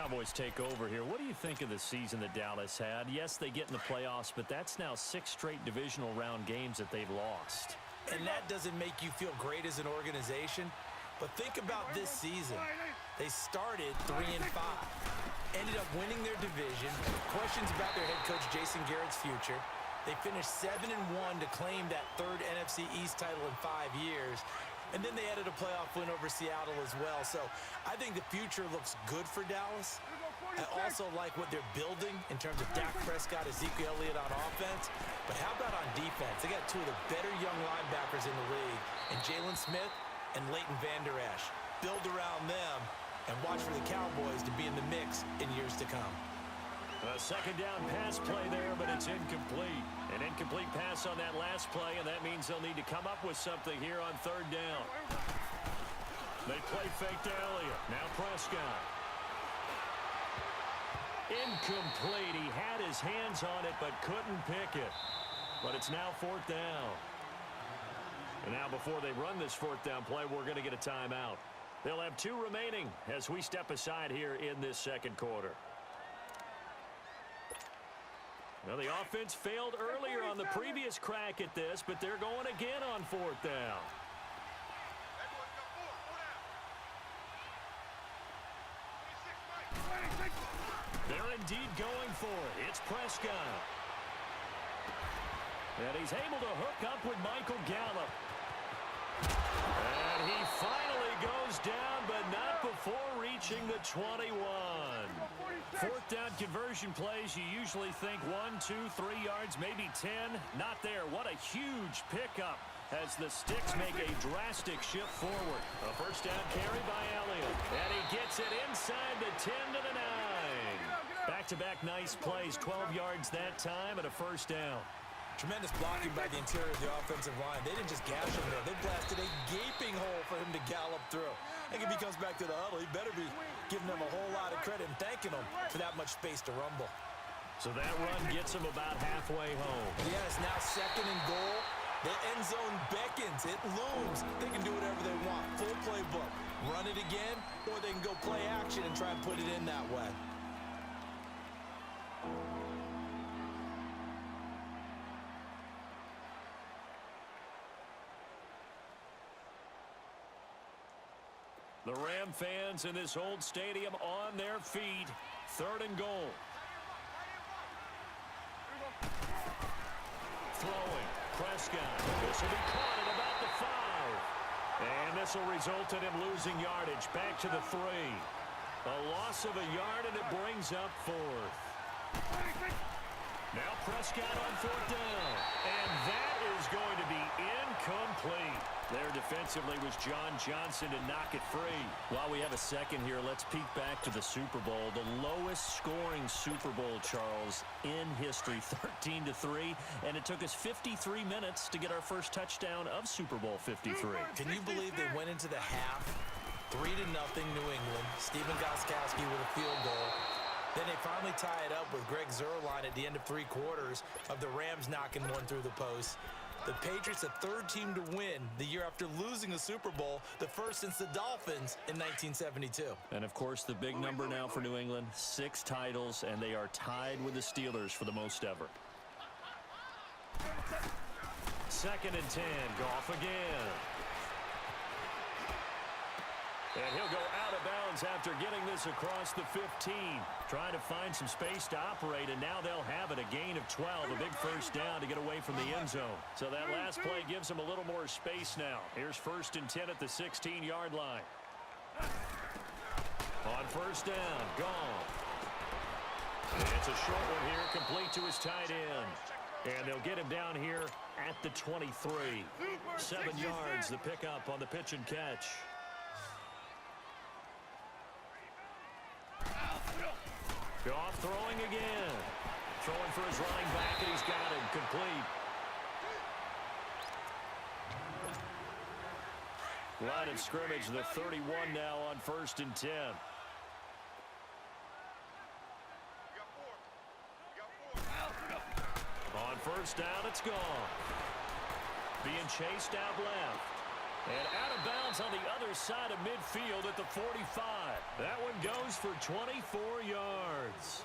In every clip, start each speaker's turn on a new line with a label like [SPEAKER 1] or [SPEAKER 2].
[SPEAKER 1] Cowboys take over here. What do you think of the season that Dallas had? Yes, they get in the playoffs, but that's now 6 straight divisional round games that they've lost.
[SPEAKER 2] And that doesn't make you feel great as an organization. But think about this season. They started 3-5, ended up winning their division. Questions about their head coach Jason Garrett's future. They finished 7-1 to claim that 3rd NFC East title in 5 years. And then they added a playoff win over Seattle as well. So I think the future looks good for Dallas. I also like what they're building in terms of Dak Prescott, Ezekiel Elliott on offense. But how about on defense? They got 2 of the better young linebackers in the league, and Jalen Smith and Leighton Vander Esch. Build around them and watch for the Cowboys to be in the mix in years to come.
[SPEAKER 1] A second down pass play there, but it's incomplete. An incomplete pass on that last play, and that means they'll need to come up with something here on 3rd down. They play fake to Elliott. Now Prescott. Incomplete. He had his hands on it, but couldn't pick it. But it's now 4th down. And now before they run this 4th down play, we're going to get a timeout. They'll have 2 remaining as we step aside here in this second quarter. Well, the offense failed earlier on the previous crack at this, but they're going again on 4th down. They're indeed going for it. It's Prescott. And he's able to hook up with Michael Gallup. And he finally goes down, but not before reaching the 21. 4th down conversion plays, you usually think 1, 2, 3 yards, maybe 10. Not there. What a huge pickup as the Sticks make a drastic shift forward. A 1st down carry by Elliott. And he gets it inside the 10 to the 9. Back-to-back nice plays, 12 yards that time and a 1st down.
[SPEAKER 2] Tremendous blocking by the interior of the offensive line. They didn't just gash him there. They blasted a gaping hole for him to gallop through. I think if he comes back to the huddle, he better be giving them a whole lot of credit and thanking them for that much space to rumble.
[SPEAKER 1] So that run gets him about halfway home.
[SPEAKER 2] Yes, now 2nd and goal. The end zone beckons. It looms. They can do whatever they want. Full playbook. Run it again, or they can go play action and try and put it in that way.
[SPEAKER 1] The Ram fans in this old stadium on their feet. 3rd and goal. Throwing. Prescott. This will be caught at about the 5. And this will result in him losing yardage. Back to the 3. A loss of a yard, and it brings up 4th. Now Prescott on 4th down. And that is going to be incomplete. There defensively was John Johnson to knock it free. While we have a second here, let's peek back to the Super Bowl. The lowest scoring Super Bowl, Charles, in history, 13-3. And it took us 53 minutes to get our first touchdown of Super Bowl 53.
[SPEAKER 2] Can you believe they went into the half? 3-0 New England. Steven Gostkowski with a field goal. Then they finally tie it up with Greg Zuerlein at the end of 3 quarters of the Rams knocking one through the post. The Patriots, the 3rd team to win the year after losing a Super Bowl, the first since the Dolphins in 1972.
[SPEAKER 1] And, of course, the big number now for New England, 6 titles, and they are tied with the Steelers for the most ever. 2nd and 10, Goff again. And he'll go out of bounds after getting this across the 15. Trying to find some space to operate, and now they'll have it. A gain of 12, a big 1st down to get away from the end zone. So that last play gives them a little more space now. Here's 1st and 10 at the 16-yard line. On 1st down, gone. And it's a short one here, complete to his tight end. And they'll get him down here at the 23. 7 yards, the pickup on the pitch and catch. Goff throwing again. Throwing for his running back, and he's got him complete. Line of scrimmage, the 31 now on 1st and 10. On 1st down, it's gone. Being chased out left. And out of bounds on the other side of midfield at the 45. That one goes for 24 yards.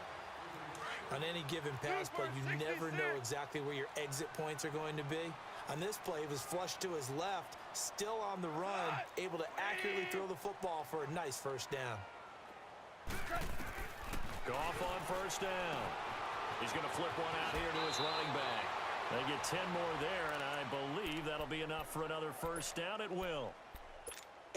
[SPEAKER 2] On any given pass play, you never know exactly where your exit points are going to be. On this play, he was flushed to his left, still on the run, able to accurately throw the football for a nice first down.
[SPEAKER 1] Goff on first down. He's going to flip one out here to his running back. They get 10 more there, and I believe that'll be enough for another first down at will.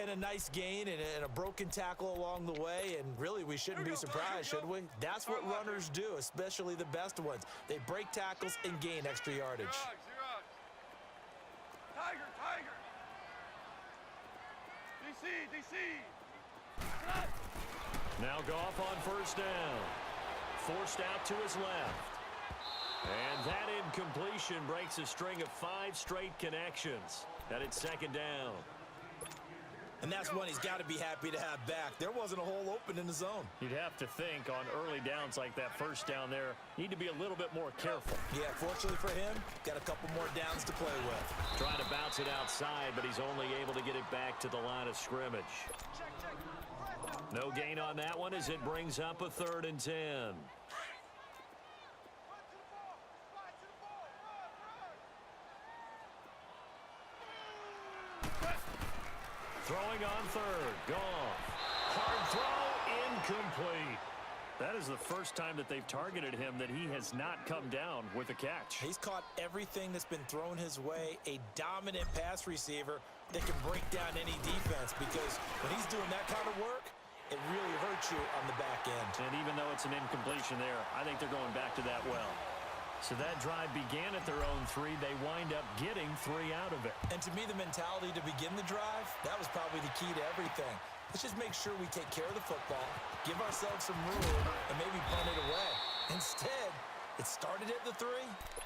[SPEAKER 2] And a nice gain and a broken tackle along the way, and really we shouldn't be surprised, should we? That's what runners do, especially the best ones. They break tackles and gain extra yardage.
[SPEAKER 3] Tiger, Tiger. DC.
[SPEAKER 1] Now Goff on first down. Forced out to his left. And that incompletion breaks a string of 5 straight connections. And it's second down.
[SPEAKER 2] And that's one he's got to be happy to have back. There wasn't a hole open in the zone.
[SPEAKER 1] You'd have to think on early downs like that first down there, need to be a little bit more careful.
[SPEAKER 2] Yeah, fortunately for him, got a couple more downs to play with.
[SPEAKER 1] Trying to bounce it outside, but he's only able to get it back to the line of scrimmage. No gain on that one as it brings up a 3rd and 10. Throwing on 3rd. Goff. Hard throw. Incomplete. That is the first time that they've targeted him that he has not come down with a catch.
[SPEAKER 2] He's caught everything that's been thrown his way. A dominant pass receiver that can break down any defense, because when he's doing that kind of work, it really hurts you on the back end.
[SPEAKER 1] And even though it's an incompletion there, I think they're going back to that well. So that drive began at their own 3. They wind up getting 3 out of it.
[SPEAKER 2] And to me, the mentality to begin the drive, that was probably the key to everything. Let's just make sure we take care of the football, give ourselves some room, and maybe punt it away. Instead, it started at the 3,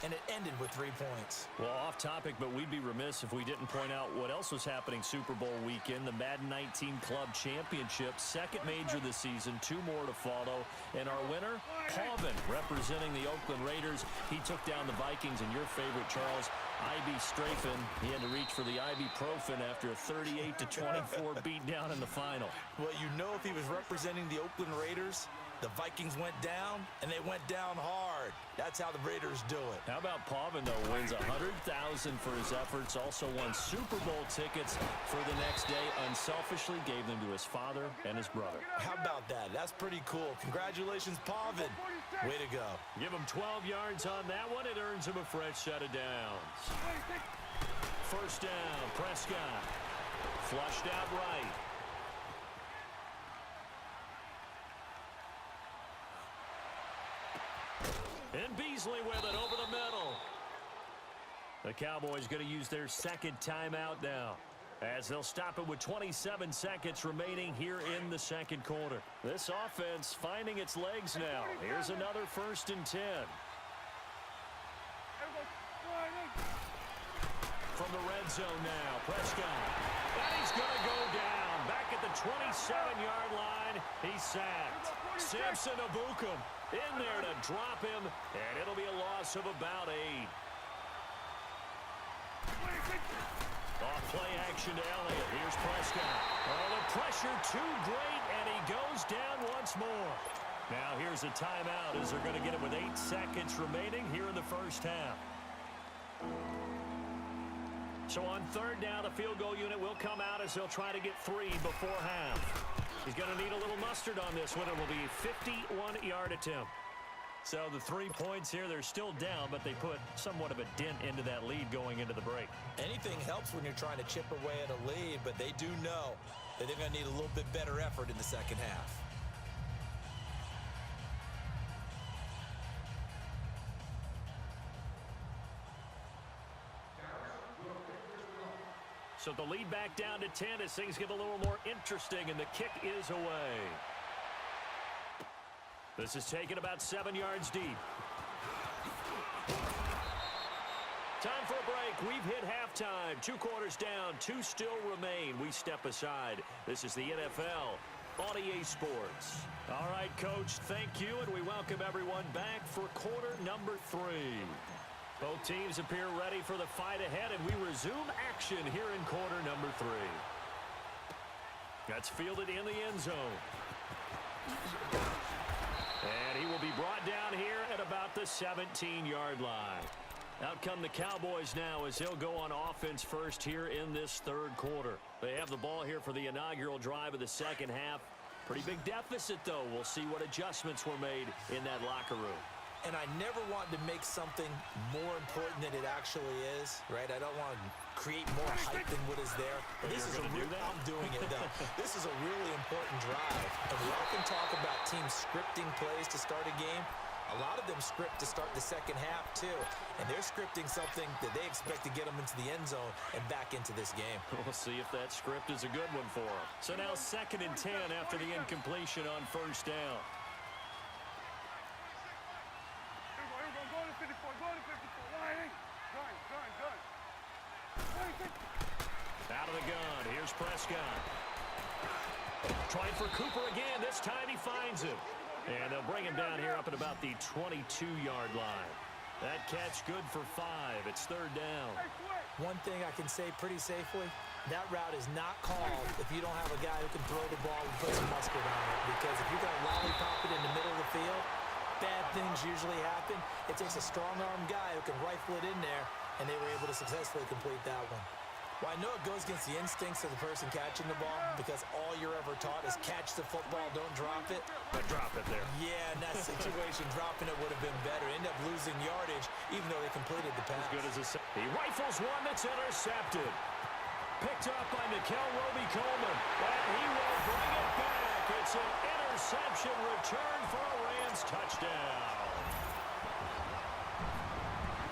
[SPEAKER 2] and it ended with 3 points.
[SPEAKER 1] Well, off topic, but we'd be remiss if we didn't point out what else was happening Super Bowl weekend. The Madden 19 Club Championship, second major this season, 2 more to follow. And our winner, Pavin, representing the Oakland Raiders. He took down the Vikings, and your favorite, Charles, Ivy Strafen. He had to reach for the ibuprofen after a 38-24 beatdown in the final.
[SPEAKER 2] Well, you know, if he was representing the Oakland Raiders, the Vikings went down, and they went down hard. That's how the Raiders do it.
[SPEAKER 1] How about Pavin, though, wins $100,000 for his efforts, also won Super Bowl tickets for the next day, unselfishly gave them to his father and his brother.
[SPEAKER 2] How about that? That's pretty cool. Congratulations, Pavin. Way to go.
[SPEAKER 1] Give him 12 yards on that one. It earns him a fresh set of downs. First down, Prescott. Flushed out right. And Beasley with it over the middle. The Cowboys going to use their second timeout now, as they'll stop it with 27 seconds remaining here in the second quarter. This offense finding its legs now. Here's another 1st and 10. From the red zone now, Prescott. And he's going to go down. Back at the 27-yard line, he's sacked. Samson Ebukam in there to drop him, and it'll be a loss of about 8. Off play action to Elliott. Here's Prescott. Oh, the pressure too great, and he goes down once more. Now here's a timeout as they're going to get it with 8 seconds remaining here in the first half. So on 3rd down, the field goal unit will come out as they'll try to get 3 before half. He's going to need a little mustard on this one. It will be a 51-yard attempt. So the 3 points here, they're still down, but they put somewhat of a dent into that lead going into the break.
[SPEAKER 2] Anything helps when you're trying to chip away at a lead, but they do know that they're going to need a little bit better effort in the second half.
[SPEAKER 1] So the lead back down to 10 as things get a little more interesting, and the kick is away. This is taken about 7 yards deep. Time for a break. We've hit halftime. 2 quarters down. 2 still remain. We step aside. This is the NFL on EA Sports. All right, Coach, thank you, and we welcome everyone back for quarter number 3. Both teams appear ready for the fight ahead, and we resume action here in quarter number 3. That's fielded in the end zone. And he will be brought down here at about the 17-yard line. Out come the Cowboys now as he'll go on offense first here in this third quarter. They have the ball here for the inaugural drive of the second half. Pretty big deficit, though. We'll see what adjustments were made in that locker room.
[SPEAKER 2] And I never want to make something more important than it actually is, right? I don't want to create more hype than what is there. But this is a real, I'm doing it, though. This is a really important drive. And we often talk about teams scripting plays to start a game. A lot of them script to start the second half, too. And they're scripting something that they expect to get them into the end zone and back into this game.
[SPEAKER 1] We'll see if that script is a good one for them. So now 2nd and 10 after the incompletion on first down. Out of the gun. Here's Prescott. Trying for Cooper again. This time he finds him. And they'll bring him down here up at about the 22-yard line. That catch good for 5. It's 3rd down.
[SPEAKER 2] One thing I can say pretty safely, that route is not called if you don't have a guy who can throw the ball and put some mustard on it. Because if you're going to lollipop it in the middle of the field, bad things usually happen. It takes a strong-arm guy who can rifle it in there, and they were able to successfully complete that one. Well, I know it goes against the instincts of the person catching the ball because all you're ever taught is catch the football, don't drop it.
[SPEAKER 1] But drop it there.
[SPEAKER 2] Yeah, in that situation, dropping it would have been better. End up losing yardage, even though they completed the pass.
[SPEAKER 1] As good as he rifles one that's intercepted. Picked up by Nickel Roby-Coleman. And he will bring it back. It's an interception return for a Rams touchdown.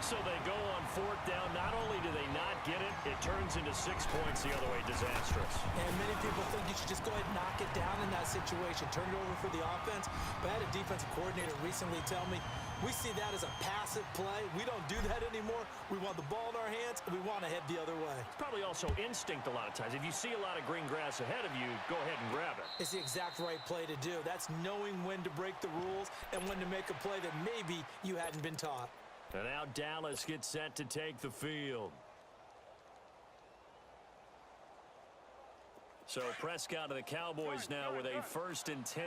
[SPEAKER 1] So they go on 4th down. Not only do they not get it, it turns into 6 points the other way. Disastrous.
[SPEAKER 2] And many people think you should just go ahead and knock it down in that situation. Turn it over for the offense. But I had a defensive coordinator recently tell me, we see that as a passive play. We don't do that anymore. We want the ball in our hands, and we want to head the other way.
[SPEAKER 1] It's probably also instinct a lot of times. If you see a lot of green grass ahead of you, go ahead and grab it.
[SPEAKER 2] It's the exact right play to do. That's knowing when to break the rules and when to make a play that maybe you hadn't been taught.
[SPEAKER 1] And now Dallas gets set to take the field. So Prescott of the Cowboys now with a 1st and 10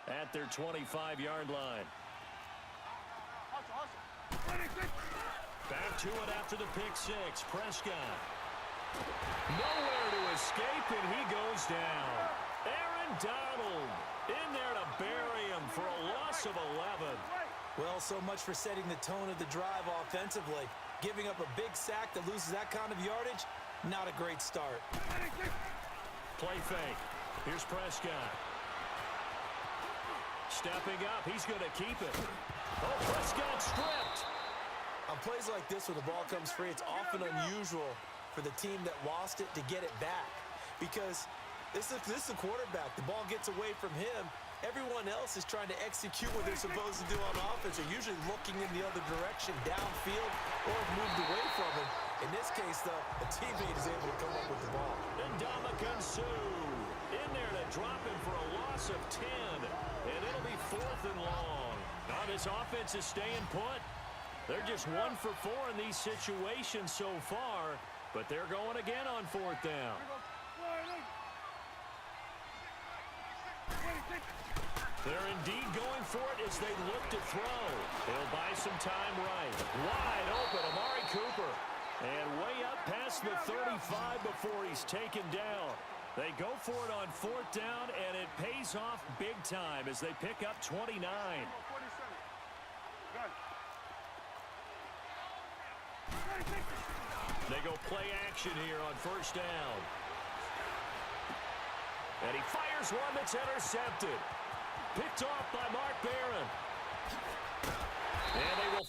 [SPEAKER 1] at their 25-yard line. Back to it after the pick 6. Prescott. Nowhere to escape, and he goes down. Aaron Donald in there to bury him for a loss of 11.
[SPEAKER 2] Well, so much for setting the tone of the drive offensively. Giving up a big sack that loses that kind of yardage, not a great start.
[SPEAKER 1] Play fake. Here's Prescott. Stepping up. He's going to keep it. Oh, Prescott stripped.
[SPEAKER 2] On plays like this where the ball comes free, it's often unusual for the team that lost it to get it back. Because this is a quarterback. The ball gets away from him. Everyone else is trying to execute what they're supposed to do on offense. They're usually looking in the other direction, downfield, or moved away from him. In this case, though, a teammate is able to come up with the ball.
[SPEAKER 1] And Ndamukong Suh in there to drop him for a loss of 10. And it'll be 4th and long. Now this offense is staying put. They're just 1 for 4 in these situations so far, but they're going again on 4th down. They're indeed going for it as they look to throw. They'll buy some time right. Wide open, Amari Cooper. And way up past the 35 before he's taken down. They go for it on 4th down, and it pays off big time as they pick up 29. They go play action here on 1st down. And he fires one that's intercepted. Picked off by Mark Barron. And they will